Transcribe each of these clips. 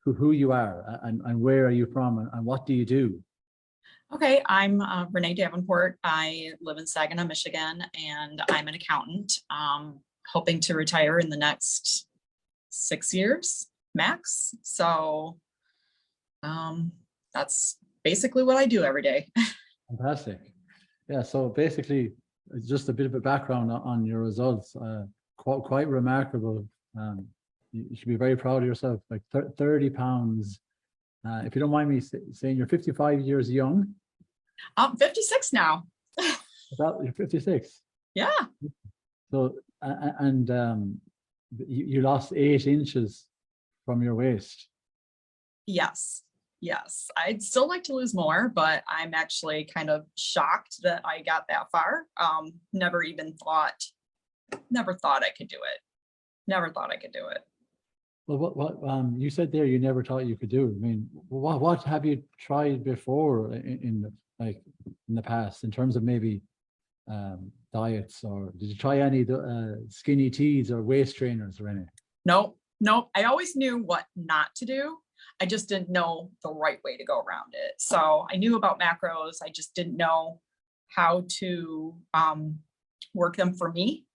who you are and where are you from and what do you do? Okay, I'm Rene Davenport. I live in Saginaw, Michigan, and I'm an accountant, hoping to retire in the next 6 years max. So that's basically what I do every day. Fantastic. Yeah, so basically, just a bit of a background on your results. Quite remarkable. You should be very proud of yourself. Like 30 pounds. If you don't mind me saying, you're 55 years young. I'm 56 now. You're 56. Yeah. So, you lost 8 inches from your waist. Yes. I'd still like to lose more, but I'm actually kind of shocked that I got that far. Never thought I could do it. Never thought I could do it. Well, what you said there, you never thought you could do. I mean, what have you tried before in the past in terms of maybe diets, or did you try any skinny teas or waist trainers or anything? Nope. I always knew what not to do. I just didn't know the right way to go around it. So I knew about macros. I just didn't know how to work them for me,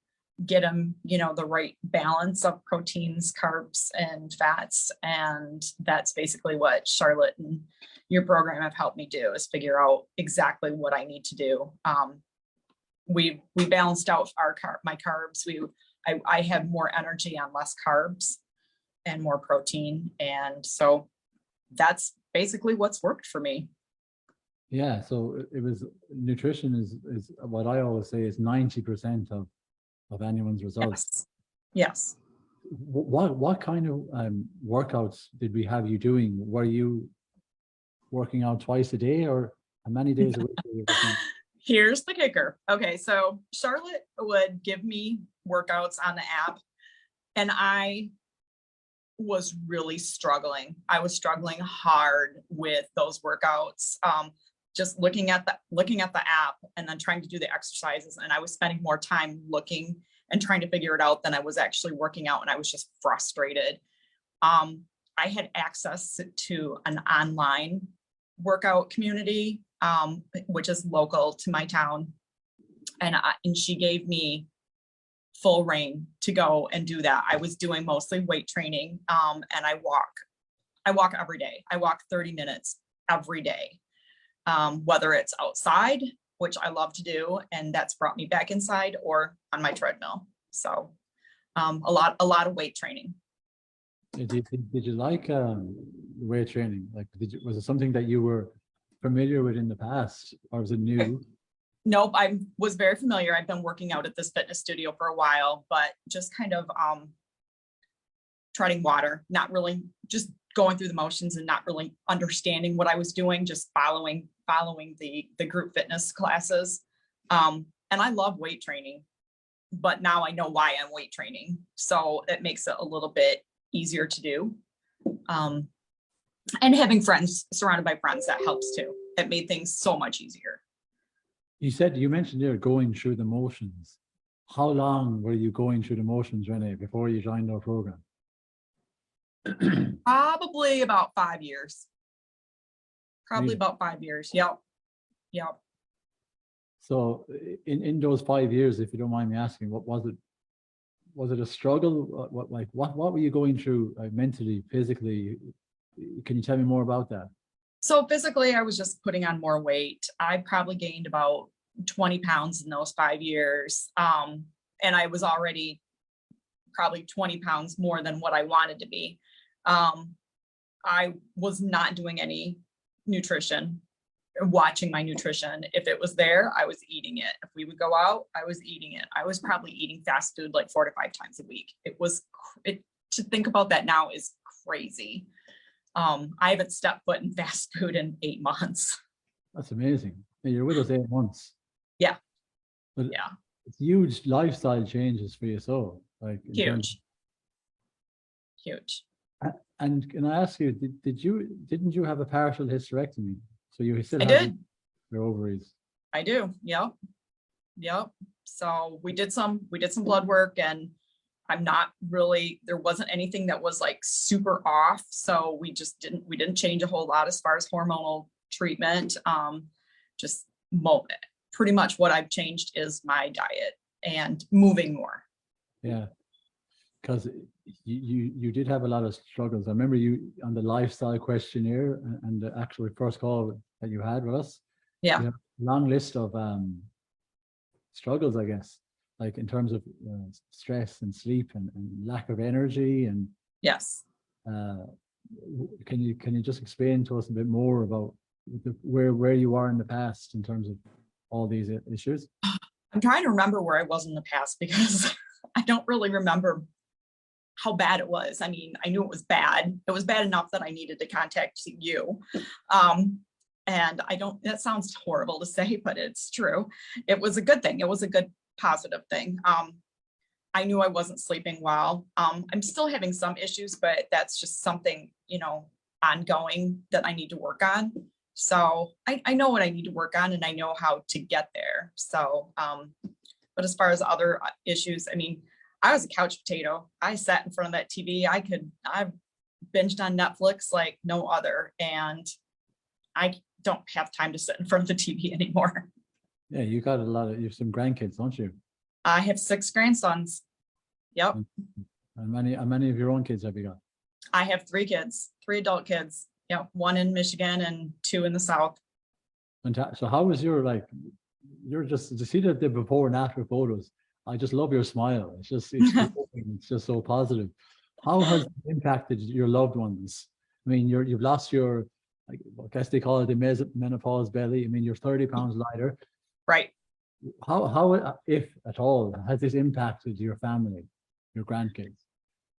get them, the right balance of proteins, carbs, and fats. And that's basically what Charlotte and your program have helped me do, is figure out exactly what I need to do. We balanced out my carbs. I have more energy on less carbs and more protein. And so that's basically what's worked for me. Yeah. So nutrition is what I always say is 90% of anyone's results. Yes. What kind of workouts did we have you doing? Were you working out twice a day, or how many days a week were you working? Here's the kicker. Okay, so Charlotte would give me workouts on the app, and I was really struggling. I was struggling hard with those workouts. Just looking at the app and then trying to do the exercises, and I was spending more time looking and trying to figure it out than I was actually working out, and I was just frustrated. I had access to an online workout community, which is local to my town, and she gave me full reign to go and do that. I was doing mostly weight training, and I walk every day. I walk 30 minutes every day, whether it's outside, which I love to do, and that's brought me back inside, or on my treadmill. So a lot of weight training. Did you like weight training? Like, was it something that you were familiar with in the past, or was it new? Nope, I was very familiar. I've been working out at this fitness studio for a while, but just kind of treading water, not really, just going through the motions and not really understanding what I was doing, just following the group fitness classes. And I love weight training, but now I know why I'm weight training. So it makes it a little bit easier to do. And having friends, surrounded by friends, that helps too. It made things so much easier. You mentioned there going through the motions. How long were you going through the motions, Rene, before you joined our program? Probably about 5 years. About 5 years. Yep. So in those 5 years, if you don't mind me asking, what was it? Was it a struggle? What were you going through mentally, physically? Can you tell me more about that? So physically, I was just putting on more weight. I probably gained about 20 pounds in those 5 years. And I was already probably 20 pounds more than what I wanted to be. I was not doing any nutrition, watching my nutrition. If it was there, I was eating it. If we would go out, I was eating it. I was probably eating fast food like 4 to 5 times a week. To think about that now is crazy. I haven't stepped foot in fast food in 8 months. That's amazing. You're with us 8 months. Yeah. But yeah, it's huge lifestyle changes for you. So huge. And can I ask you, didn't you have a partial hysterectomy? So you still have your ovaries? I do. Yep. So we did some blood work, and I'm not really, there wasn't anything that was like super off. So we didn't change a whole lot as far as hormonal treatment. Just pretty much what I've changed is my diet and moving more. Yeah, because you did have a lot of struggles. I remember you on the lifestyle questionnaire and the actual first call that you had with us. Yeah. You have a long list of struggles, I guess, like in terms of stress and sleep and lack of energy. And Yes. Can you just explain to us a bit more about where you are in the past in terms of all these issues? I'm trying to remember where I was in the past because I don't really remember how bad it was. I mean, I knew it was bad. It was bad enough that I needed to contact you. And that sounds horrible to say, but it's true. It was a good thing. It was a good positive thing. I knew I wasn't sleeping well. I'm still having some issues, but that's just something, ongoing that I need to work on. So I know what I need to work on and I know how to get there. So, but as far as other issues, I mean, I was a couch potato. I sat in front of that TV. I binged on Netflix like no other. And I don't have time to sit in front of the TV anymore. Yeah, you have some grandkids, don't you? I have 6 grandsons. Yep. And how many of your own kids have you got? I have 3 kids, 3 adult kids. Yep. 1 in Michigan and 2 in the South. So how was you're just to see the before and after photos. I just love your smile. It's just so positive. How has it impacted your loved ones? I mean, you've lost your, I guess they call it the menopause belly. I mean, you're 30 pounds lighter. Right. How, if at all, has this impacted your family, your grandkids?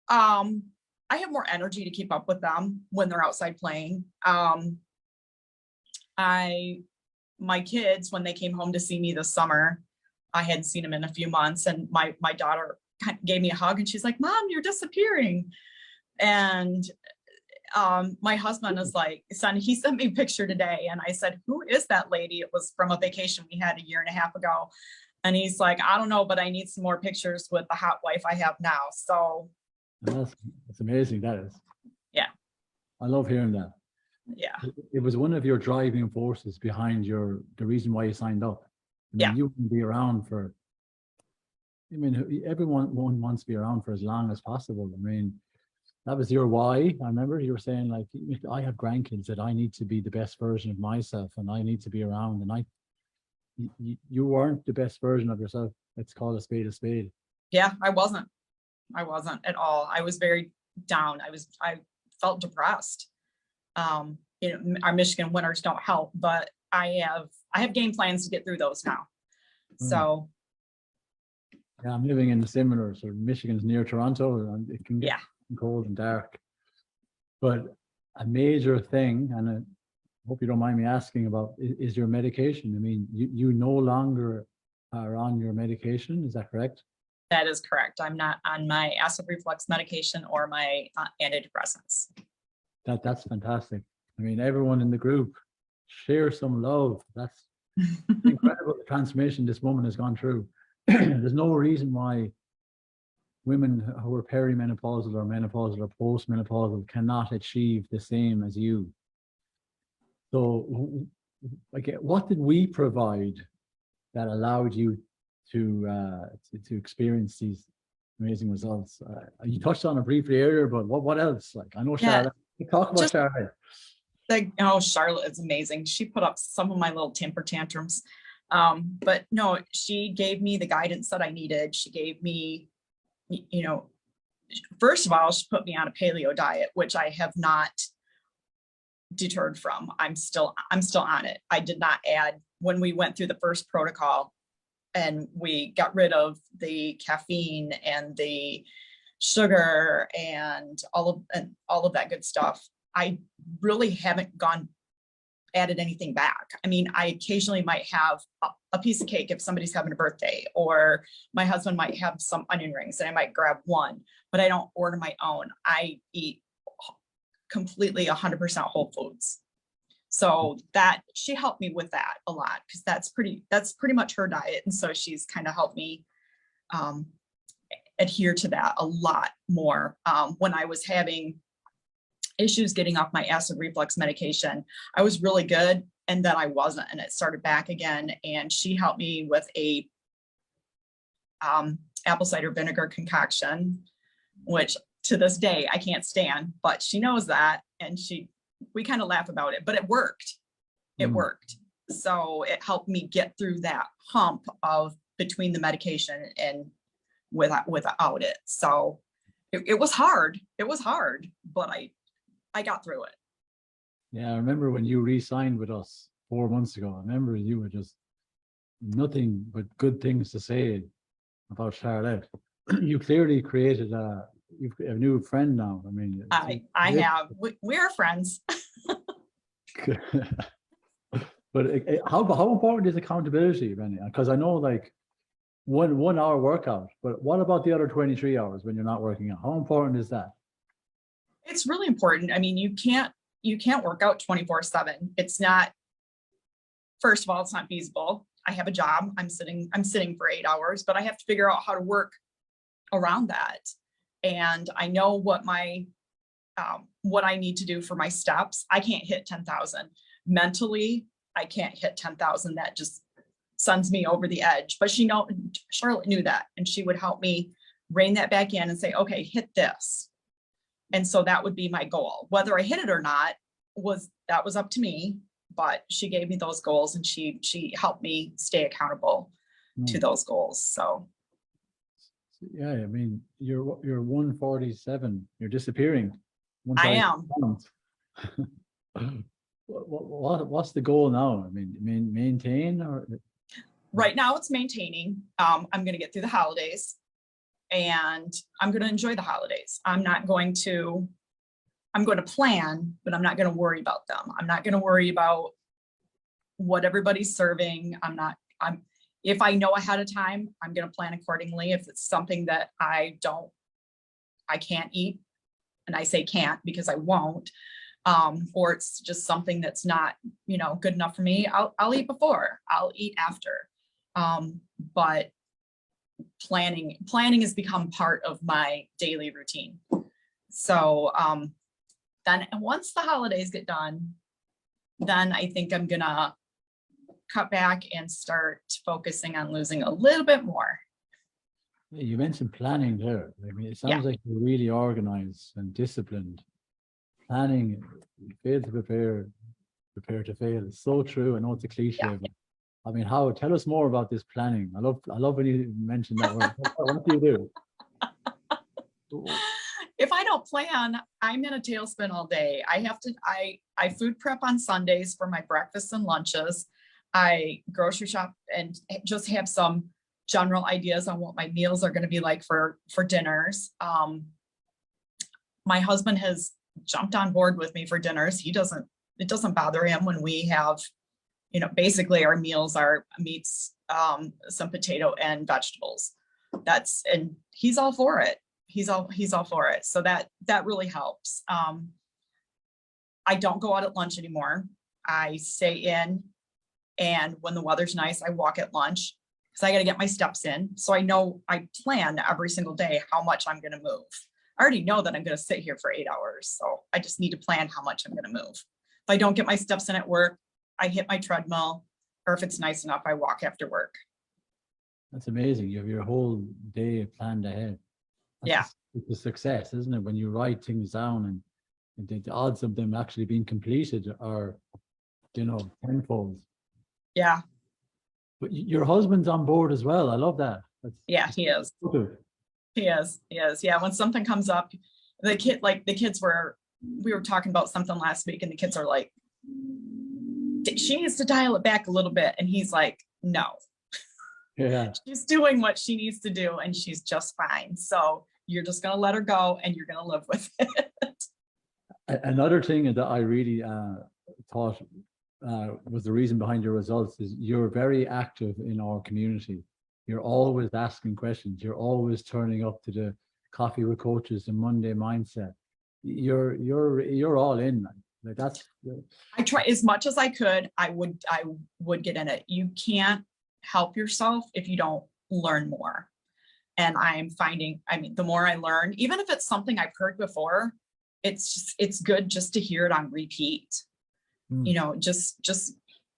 I have more energy to keep up with them when they're outside playing. My kids, when they came home to see me this summer, I hadn't seen them in a few months, and my daughter gave me a hug and she's like, "Mom, you're disappearing." And my husband is like, "Son," he sent me a picture today, and I said, "Who is that lady?" It was from a vacation we had 1.5 years ago. And he's like, "I don't know, but I need some more pictures with the hot wife I have now." So that's amazing. That is. Yeah. I love hearing that. Yeah. It was one of your driving forces behind the reason why you signed up. I mean, you can be around for, everyone wants to be around for as long as possible. I mean, that was your why. I remember you were saying, like, I have grandkids that I need to be the best version of myself and I need to be around. And you weren't the best version of yourself. Let's call a spade a spade. Yeah, I wasn't at all. I was very down. I felt depressed. Our Michigan winters don't help, but I have game plans to get through those now. So yeah, I'm living in the similar, so Michigan's near Toronto and it can get cold and dark. But a major thing, and I hope you don't mind me asking about, is your medication. I mean, you no longer are on your medication, is that correct? That is correct. I'm not on my acid reflux medication or my antidepressants. That's fantastic. I mean, everyone in the group, share some love. That's incredible, the transformation this woman has gone through. There's no reason why women who are perimenopausal or menopausal or postmenopausal cannot achieve the same as you. So, again, what did we provide that allowed you to experience these amazing results? You touched on it briefly earlier, but what else? Like, I know Charlotte. Talk about Charlotte. Charlotte is amazing. She put up some of my little temper tantrums. But no, she gave me the guidance that I needed. She gave me, first of all, she put me on a paleo diet, which I have not deterred from. I'm still on it. I did not add, when we went through the first protocol and we got rid of the caffeine and the sugar and all of that good stuff, I really haven't added anything back. I mean, I occasionally might have a piece of cake if somebody's having a birthday, or my husband might have some onion rings and I might grab one, but I don't order my own. I eat completely 100% whole foods. So that she helped me with that a lot, because that's pretty much her diet. And so she's kind of helped me adhere to that a lot more. When I was having issues getting off my acid reflux medication, I was really good, and then I wasn't, and it started back again. And she helped me with a apple cider vinegar concoction, which to this day I can't stand, but she knows that, and we kind of laugh about it, but it worked. It worked. So it helped me get through that hump of between the medication and without it. So it was hard. It was hard, but I got through it. Yeah, I remember when you re-signed with us 4 months ago. I remember you were just nothing but good things to say about Charlotte. You clearly created you've a new friend now. I mean, I have. We're friends. But how important is accountability, Rene? Because I know like 1 hour workout, but what about the other 23 hours when you're not working out? How important is that? It's really important. I mean, you can't work out 24/7. It's not, first of all, it's not feasible. I have a job. I'm sitting for 8 hours, but I have to figure out how to work around that. And I know what I need to do for my steps. I can't hit 10,000 mentally. I can't hit 10,000. That just sends me over the edge. But Charlotte knew that, and she would help me rein that back in and say, okay, hit this. And so that would be my goal. Whether I hit it or not was up to me, but she gave me those goals, and she helped me stay accountable to those goals. So yeah, I mean, you're 147. You're disappearing. I am. What's the goal now? I mean, maintain or? Right now it's maintaining. I'm going to get through the holidays, and I'm going to enjoy the holidays. I'm going to plan, but I'm not going to worry about them. I'm not going to worry about what everybody's serving. If I know ahead of time, I'm going to plan accordingly. If it's something that I can't eat, and I say can't because I won't, or it's just something that's not, good enough for me, I'll eat before, I'll eat after. But planning has become part of my daily routine. So then once the holidays get done, then I think I'm gonna cut back and start focusing on losing a little bit more. Yeah, you mentioned planning there. I mean, it sounds like you're really organized and disciplined. Planning, fail to prepare, prepare to fail. It's so true. I know it's a cliche, but I mean, tell us more about this planning. I love when you mention that word. What do you do? If I don't plan, I'm in a tailspin all day. I food prep on Sundays for my breakfasts and lunches. I grocery shop and just have some general ideas on what my meals are going to be like for dinners. My husband has jumped on board with me for dinners. It doesn't bother him when we have, basically our meals are meats, some potato and vegetables. And he's all for it. He's all for it. So that really helps. I don't go out at lunch anymore. I stay in, and when the weather's nice, I walk at lunch because I got to get my steps in. So I plan every single day how much I'm going to move. I already know that I'm going to sit here for 8 hours. So I just need to plan how much I'm going to move. If I don't get my steps in at work, I hit my treadmill, or if it's nice enough, I walk after work. That's amazing. You have your whole day planned ahead. It's a success, isn't it? When you write things down and the odds of them actually being completed are, tenfold. Yeah. But your husband's on board as well. I love that. He is. He is. Yeah. When something comes up, we were talking about something last week, and the kids are like, she needs to dial it back a little bit. And he's like, no. Yeah. She's doing what she needs to do, and she's just fine. So you're just going to let her go, and you're going to live with it. Another thing that I really thought was the reason behind your results is you're very active in our community. You're always asking questions. You're always turning up to the Coffee with Coaches and Monday Mindset. You're all in. Like that's. I try as much as I could. I would get in it. You can't help yourself if you don't learn more. And I'm finding, I mean, the more I learn, even if it's something I've heard before, it's good just to hear it on repeat. You know, just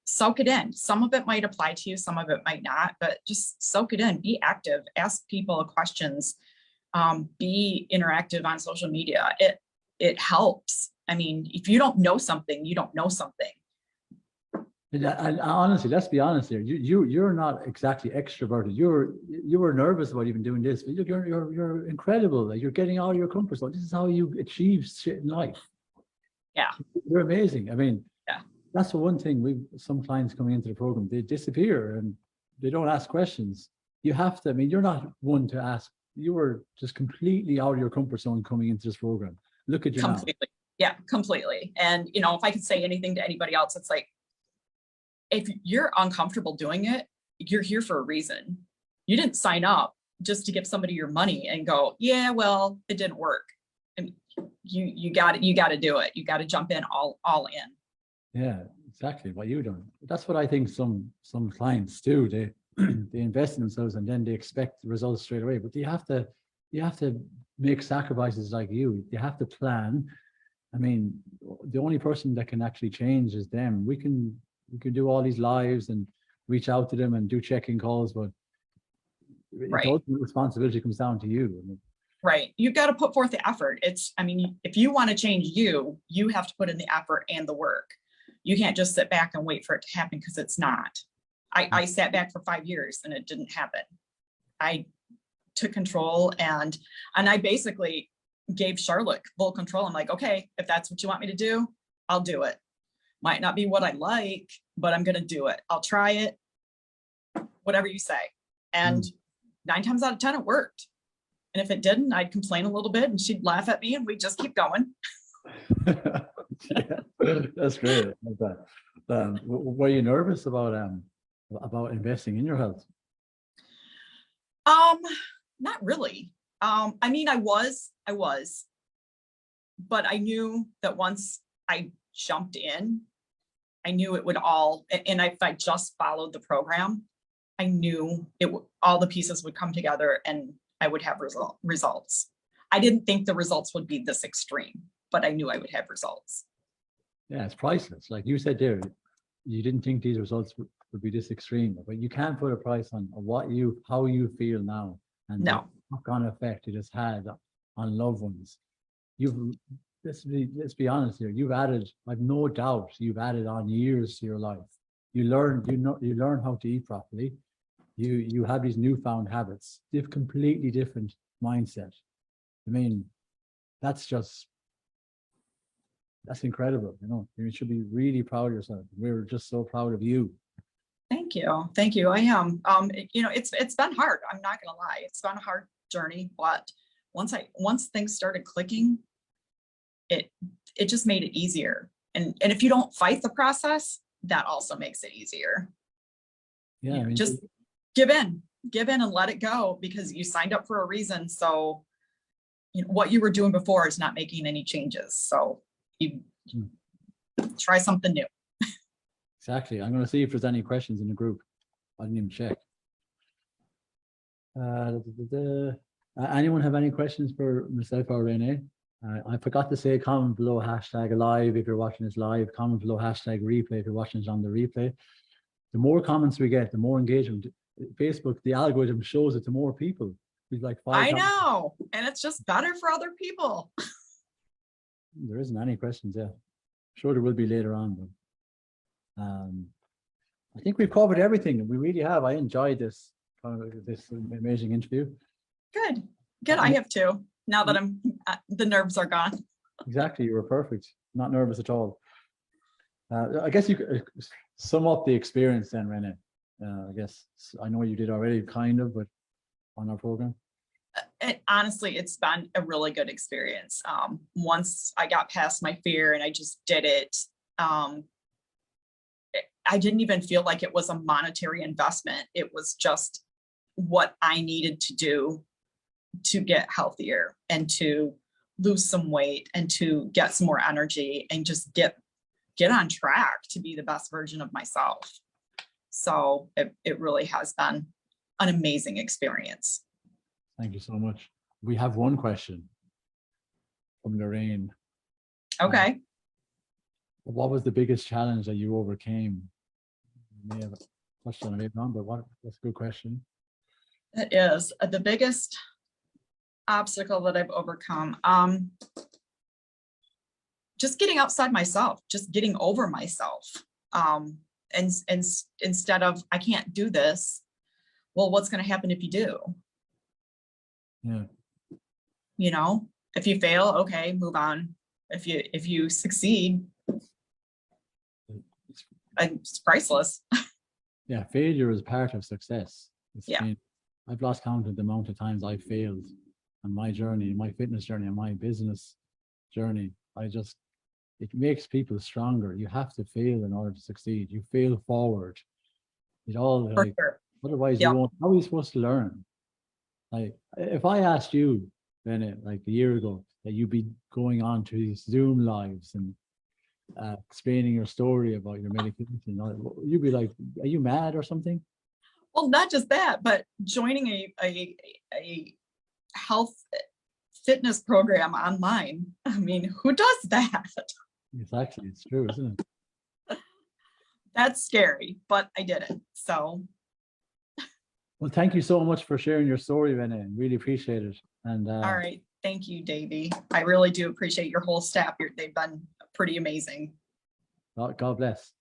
soak it in. Some of it might apply to you, some of it might not, but just soak it in, be active, ask people questions, be interactive on social media. It helps. I mean, if you don't know something, you don't know something. And honestly, let's be honest here. You're not exactly extroverted. You were nervous about even doing this, but you're incredible. Like, you're getting out of your comfort zone. This is how you achieve shit in life. Yeah, you're amazing. I mean, yeah, that's the one thing some clients coming into the program, they disappear and they don't ask questions. You have to. I mean, you're not one to ask. You were just completely out of your comfort zone coming into this program. Look at you completely. now. Yeah, completely. And you know, if I could say anything to anybody else, it's like, if you're uncomfortable doing it, you're here for a reason. You didn't sign up just to give somebody your money and go, yeah, well, it didn't work. I mean, you got it. You got to do it. You got to jump in all in. Yeah, exactly what you've done. That's what I think some clients do. They they invest in themselves and then they expect the results straight away. But you have to make sacrifices like you. You have to plan. I mean, the only person that can actually change is them. We can do all these lives and reach out to them and do check-in calls, but Right. the ultimate responsibility comes down to you. I mean, right. You've got to put forth the effort. I mean, if you want to change you have to put in the effort and the work. You can't just sit back and wait for it to happen, because it's not. I sat back for 5 years and it didn't happen. I took control and I basically gave Charlotte full control. I'm like, okay, if that's what you want me to do, I'll do it. Might not be what I like, but I'm going to do it. I'll try it, whatever you say. And 9 times out of 10, it worked. And if it didn't, I'd complain a little bit and she'd laugh at me and we'd just keep going. Yeah, that's great. Were you nervous about investing in your health? Not really. I mean, I was, but I knew that once I jumped in, I knew it would all, and if I just followed the program, I knew all the pieces would come together and I would have results. I didn't think the results would be this extreme, but I knew I would have results. Yeah, it's priceless. Like you said there, you didn't think these results would be this extreme, but you can't put a price on how you feel now and No. the knock-on effect it has had on loved ones. Let's be honest here. I've no doubt you've added on years to your life. You learn how to eat properly. You have these newfound habits. They have completely different mindset. I mean, that's incredible. You know, you should be really proud of yourself. We're just so proud of you. Thank you. Thank you. I am. You know, it's been hard. I'm not gonna lie. It's been a hard journey, but once things started clicking, it just made it easier. And if you don't fight the process, that also makes it easier. Yeah, I mean, just give in and let it go, because you signed up for a reason. So you know, what you were doing before is not making any changes. So you try something new. Exactly. I'm going to see if there's any questions in the group. I didn't even check. Anyone have any questions for myself or Rene? I forgot to say comment below #live if you're watching this live, comment below #replay if you're watching this on the replay. The more comments we get, the more engagement. Facebook, the algorithm shows it to more people. There's like 5 I know, and it's just better for other people. There isn't any questions yet. Sure there will be later on, but I think we've covered everything. We really have. I enjoyed this amazing interview. Good. I have too. Now that the nerves are gone. Exactly. You were perfect. Not nervous at all. I guess you could sum up the experience then, Rene. I guess I know you did already, kind of, but on our program. Honestly, it's been a really good experience. Once I got past my fear and I just did it, I didn't even feel like it was a monetary investment. It was just what I needed to do to get healthier and to lose some weight and to get some more energy and just get on track to be the best version of myself. So it really has been an amazing experience. Thank you so much. We have one question from Lorraine. Okay. What was the biggest challenge that you overcame? You may have touched on it later on, but that's a good question. It is the biggest obstacle that I've overcome. Just getting outside myself, just getting over myself. And instead of, I can't do this. Well, what's going to happen if you do? Yeah. You know, if you fail, okay, move on. If you succeed, it's priceless. Yeah, failure is part of success. Yeah. I've lost count of the amount of times I failed on my journey, my fitness journey, and my business journey. It makes people stronger. You have to fail in order to succeed. You fail forward. It all For like, sure. otherwise Yep. you won't. How are you supposed to learn? Like, if I asked you, Rene, like a year ago, that you'd be going on to these Zoom lives and explaining your story about your medication, you'd be like, "Are you mad or something?" Well, not just that, but joining a health fitness program online. I mean, who does that? It's true, isn't it? That's scary, but I did it. So. Well, thank you so much for sharing your story, Rene. Really appreciate it. And All right. Thank you, Davey. I really do appreciate your whole staff. They've been pretty amazing. God bless.